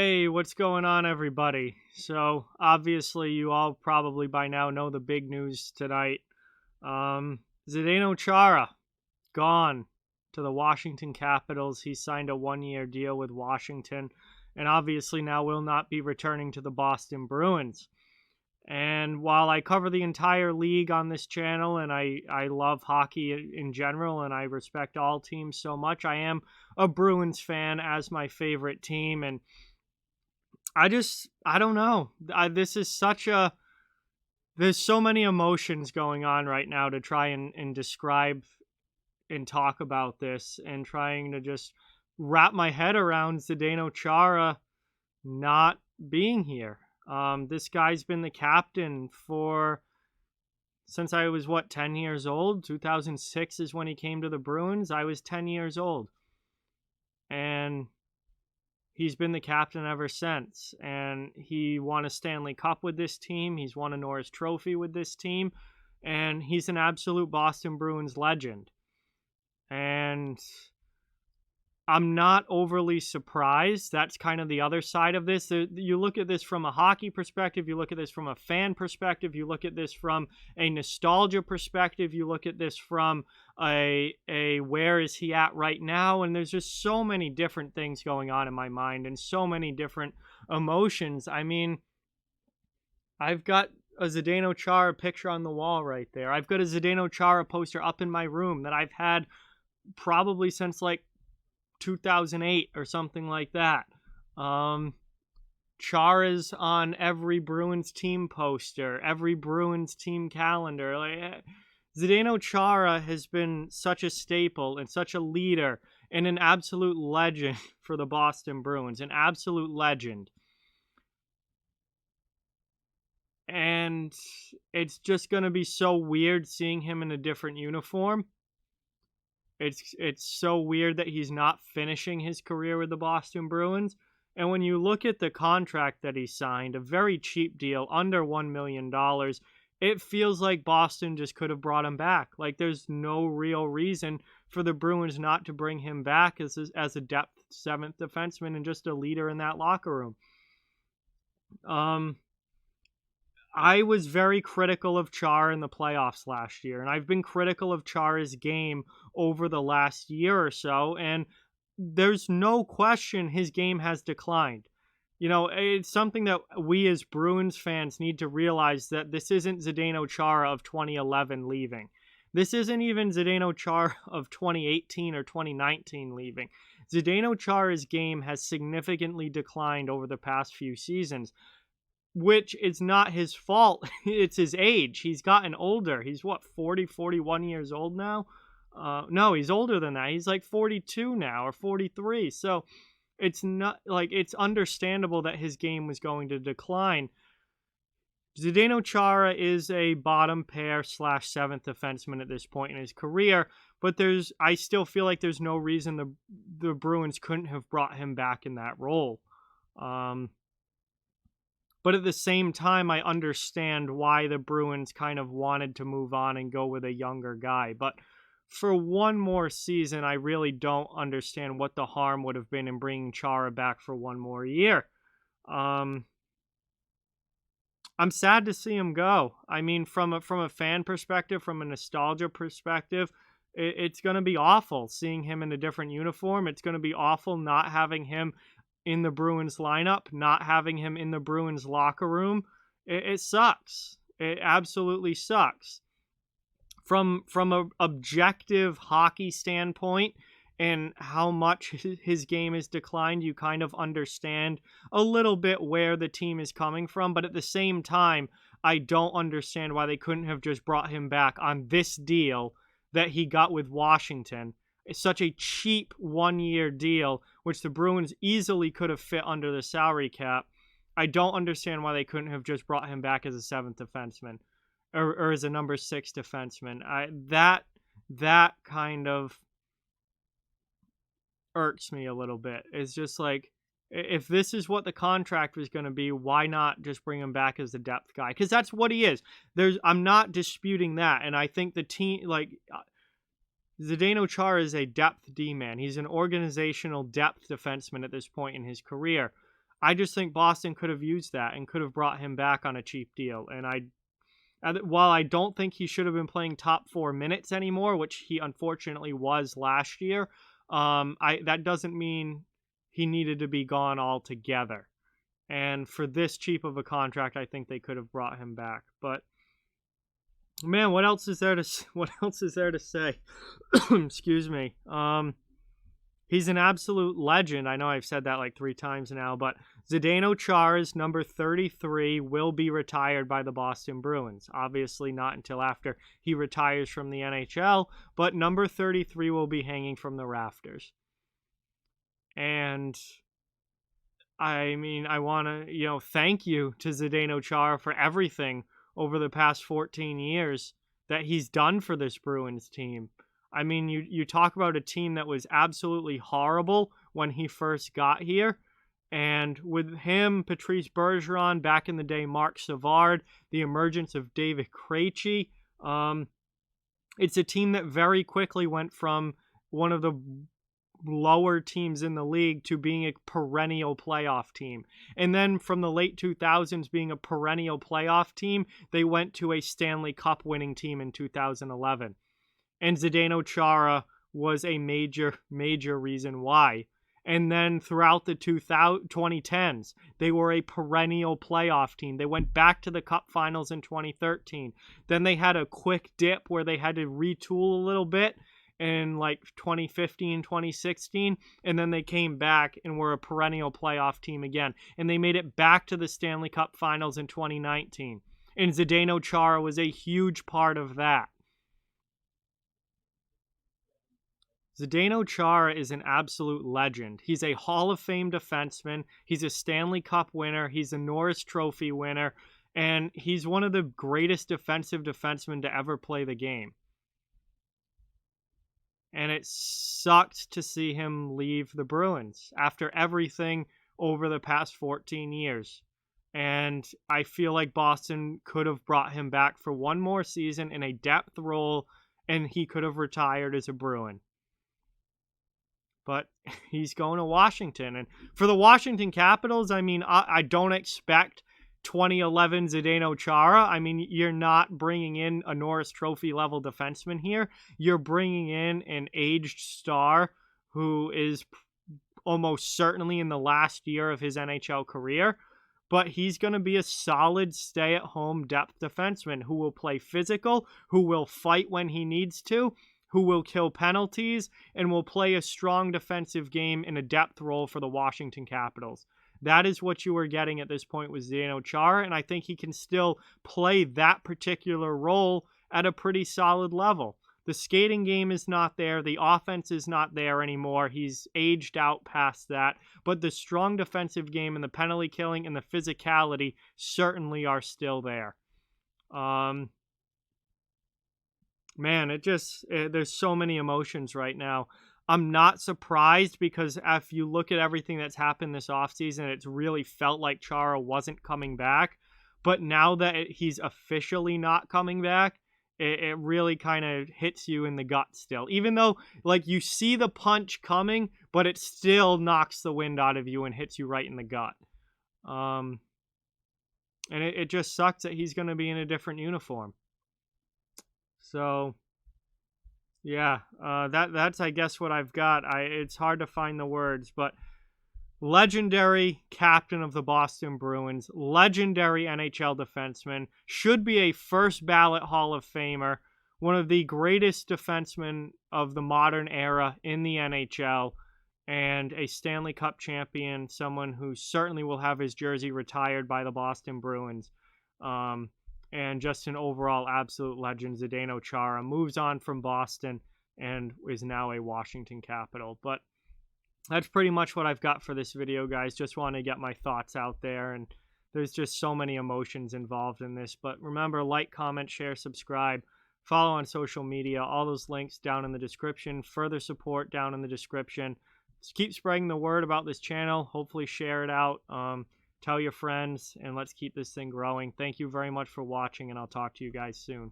Hey, what's going on, everybody? So, obviously, you all probably by now know the big news tonight. Zdeno Chara, gone to the Washington Capitals. He signed a one-year deal with Washington, and obviously now will not be returning to the Boston Bruins. And while I cover the entire league on this channel, and I love hockey in general, and I respect all teams so much, I am a Bruins fan as my favorite team, and I don't know. This is there's so many emotions going on right now to try and describe and talk about this, and trying to just wrap my head around Zdeno Chara not being here. This guy's been the captain since I was, 10 years old? 2006 is when he came to the Bruins. I was 10 years old. And he's been the captain ever since, and he won a Stanley Cup with this team. He's won a Norris Trophy with this team, and he's an absolute Boston Bruins legend. And I'm not overly surprised. That's kind of the other side of this. You look at this from a hockey perspective, you look at this from a fan perspective, you look at this from a nostalgia perspective, you look at this from a where is he at right now, and there's just so many different things going on in my mind and so many different emotions. I mean, I've got a Zdeno Chara picture on the wall right there. I've got a Zdeno Chara poster up in my room that I've had probably since 2008 or something like that. Chara's on every Bruins team poster, every Bruins team calendar. Zdeno Chara has been such a staple and such a leader and an absolute legend for the Boston Bruins, an absolute legend. And it's just going to be so weird seeing him in a different uniform. It's so weird that he's not finishing his career with the Boston Bruins. And when you look at the contract that he signed, a very cheap deal, under $1 million, it feels like Boston just could have brought him back. There's no real reason for the Bruins not to bring him back as a depth seventh defenseman and just a leader in that locker room. I was very critical of Chara in the playoffs last year, and I've been critical of Chara's game over the last year or so, and there's no question his game has declined. It's something that we as Bruins fans need to realize, that this isn't Zdeno Chara of 2011 leaving. This isn't even Zdeno Chara of 2018 or 2019 leaving. Zdeno Chara's game has significantly declined over the past few seasons, which is not his fault. It's his age. He's gotten older. He's 40, 41 years old now? No, he's older than that. He's 42 now, or 43. So it's not it's understandable that his game was going to decline. Zdeno Chara is a bottom pair / seventh defenseman at this point in his career, but I still feel like there's no reason the Bruins couldn't have brought him back in that role. But at the same time, I understand why the Bruins kind of wanted to move on and go with a younger guy. But for one more season, I really don't understand what the harm would have been in bringing Chara back for one more year. I'm sad to see him go. I mean, from a fan perspective, from a nostalgia perspective, it's going to be awful seeing him in a different uniform. It's going to be awful not having him in the Bruins lineup, not having him in the Bruins locker room. It sucks. It absolutely sucks. From an objective hockey standpoint and how much his game has declined, you kind of understand a little bit where the team is coming from. But at the same time, I don't understand why they couldn't have just brought him back on this deal that he got with Washington. It's such a cheap one-year deal, which the Bruins easily could have fit under the salary cap. I don't understand why they couldn't have just brought him back as a seventh defenseman or as a number 6 defenseman. That kind of irks me a little bit. It's just if this is what the contract was going to be, why not just bring him back as the depth guy? Because that's what he is. I'm not disputing that, and I think the team Zdeno Chara is a depth D-man. He's an organizational depth defenseman at this point in his career. I just think Boston could have used that and could have brought him back on a cheap deal. While I don't think he should have been playing top 4 minutes anymore, which he unfortunately was last year, that doesn't mean he needed to be gone altogether. And for this cheap of a contract, I think they could have brought him back. But man, what else is there to say? Excuse me. He's an absolute legend. I know I've said that like 3 times now, but Zdeno Chara's number 33 will be retired by the Boston Bruins. Obviously not until after he retires from the NHL, but number 33 will be hanging from the rafters. And I mean, I want to, thank you to Zdeno Chara for everything over the past 14 years that he's done for this Bruins team. I mean, you talk about a team that was absolutely horrible when he first got here. And with him, Patrice Bergeron, back in the day, Marc Savard, the emergence of David Krejci, it's a team that very quickly went from one of the lower teams in the league to being a perennial playoff team. And then from the late 2000s being a perennial playoff team, they went to a Stanley Cup winning team in 2011. And Zdeno Chara was a major, major reason why. And then throughout the 2010s, they were a perennial playoff team. They went back to the Cup Finals in 2013. Then they had a quick dip where they had to retool a little bit in like 2015, 2016. And then they came back and were a perennial playoff team again. And they made it back to the Stanley Cup Finals in 2019. And Zdeno Chara was a huge part of that. Zdeno Chara is an absolute legend. He's a Hall of Fame defenseman. He's a Stanley Cup winner. He's a Norris Trophy winner. And he's one of the greatest defensive defensemen to ever play the game. And it sucked to see him leave the Bruins after everything over the past 14 years. And I feel like Boston could have brought him back for one more season in a depth role, and he could have retired as a Bruin. But he's going to Washington. And for the Washington Capitals, I mean, I don't expect 2011 Zdeno Chara. I mean, you're not bringing in a Norris Trophy level defenseman here. You're bringing in an aged star who is almost certainly in the last year of his NHL career. But he's going to be a solid stay-at-home depth defenseman who will play physical, who will fight when he needs to, who will kill penalties, and will play a strong defensive game in a depth role for the Washington Capitals. That is what you are getting at this point with Zdeno Chara, and I think he can still play that particular role at a pretty solid level. The skating game is not there. The offense is not there anymore. He's aged out past that. But the strong defensive game and the penalty killing and the physicality certainly are still there. Man, there's so many emotions right now. I'm not surprised because if you look at everything that's happened this offseason, it's really felt like Chara wasn't coming back. But now that he's officially not coming back, it really kind of hits you in the gut still. Even though, like, you see the punch coming, but it still knocks the wind out of you and hits you right in the gut. And it just sucks that he's going to be in a different uniform. So, yeah, that's, I guess, what I've got. It's hard to find the words, but legendary captain of the Boston Bruins, legendary NHL defenseman, should be a first ballot Hall of Famer, one of the greatest defensemen of the modern era in the NHL, and a Stanley Cup champion, someone who certainly will have his jersey retired by the Boston Bruins. And just an overall absolute legend, Zdeno Chara moves on from Boston and is now a Washington Capital. But that's pretty much what I've got for this video, guys. Just want to get my thoughts out there, and there's just so many emotions involved in this. But remember, like, comment, share, subscribe, follow on social media, all those links down in the description, further support down in the description. Just keep spreading the word about this channel, hopefully share it out, tell your friends, and let's keep this thing growing. Thank you very much for watching, and I'll talk to you guys soon.